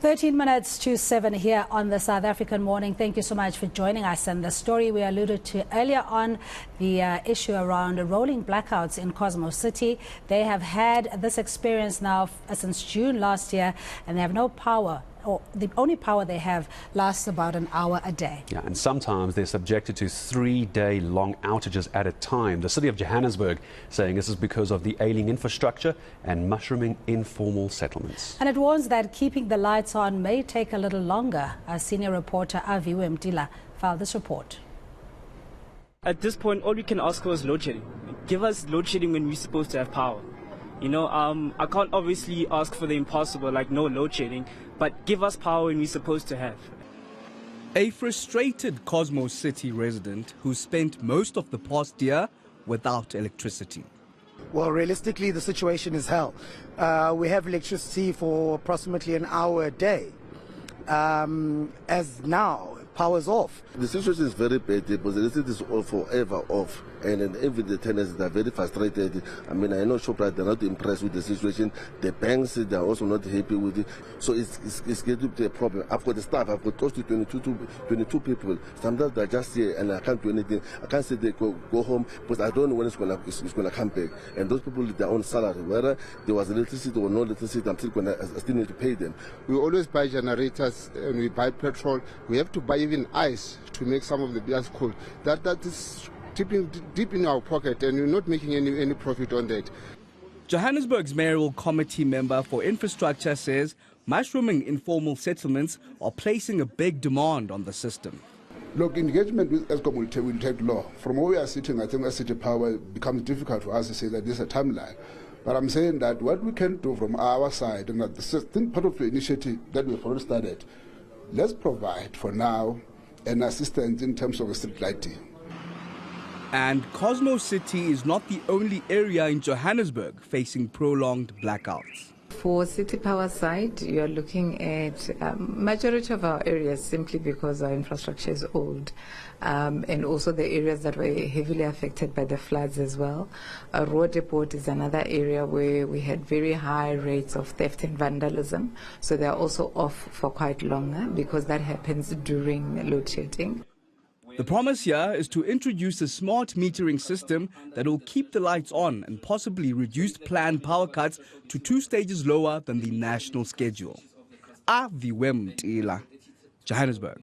13 minutes to 7 here on the South African Morning. Thank you so much for joining us. And the story we alluded to earlier on, the issue around rolling blackouts in Cosmo City. They have had this experience now since June last year, and they have no power. Or the only power they have lasts about an hour a day. Yeah, and sometimes they're subjected to 3-day long outages at a time. The city of Johannesburg saying this is because of the ailing infrastructure and mushrooming informal settlements. And it warns that keeping the lights on may take a little longer. Our senior reporter Aviwe Mtila filed this report. At this point, all we can ask for is load shedding. Give us load shedding when we're supposed to have power. You know, I can't obviously ask for the impossible, like no load shedding, but give us power when we're supposed to have. A frustrated Cosmo City resident who spent most of the past year without electricity. Well, realistically, the situation is hell. We have electricity for approximately an hour a day. As now, power's off. The situation is very bad because the electricity is all forever off. And then even the tenants are very frustrated. I mean, I know Shoprite, they're not impressed with the situation. The banks, they're also not happy with it. So it's getting to be a problem. I've got the staff, I've got close to 22 people. Sometimes they're just here and I can't do anything. I can't say they go home because I don't know when it's gonna come back. And those people with their own salary, whether there was electricity or no electricity, I still need to pay them. We always buy generators and we buy petrol. We have to buy even ice to make some of the beers cold. That is deep in our pocket, and we're not making any profit on that. Johannesburg's mayoral committee member for infrastructure says mushrooming informal settlements are placing a big demand on the system. Look, engagement with ESCOM will take long. From where we are sitting, I think as city power becomes difficult for us to say that this is a timeline. But I'm saying that what we can do from our side, and that this is part of the initiative that we've already started, let's provide for now an assistance in terms of street lighting. And Cosmo City is not the only area in Johannesburg facing prolonged blackouts. For City Power side, you are looking at majority of our areas simply because our infrastructure is old, and also the areas that were heavily affected by the floods as well. Road Depot is another area where we had very high rates of theft and vandalism, so they are also off for quite longer because that happens during load shedding. The promise here is to introduce a smart metering system that will keep the lights on and possibly reduce planned power cuts to 2 stages lower than the national schedule. Aviwe Mtila, Johannesburg.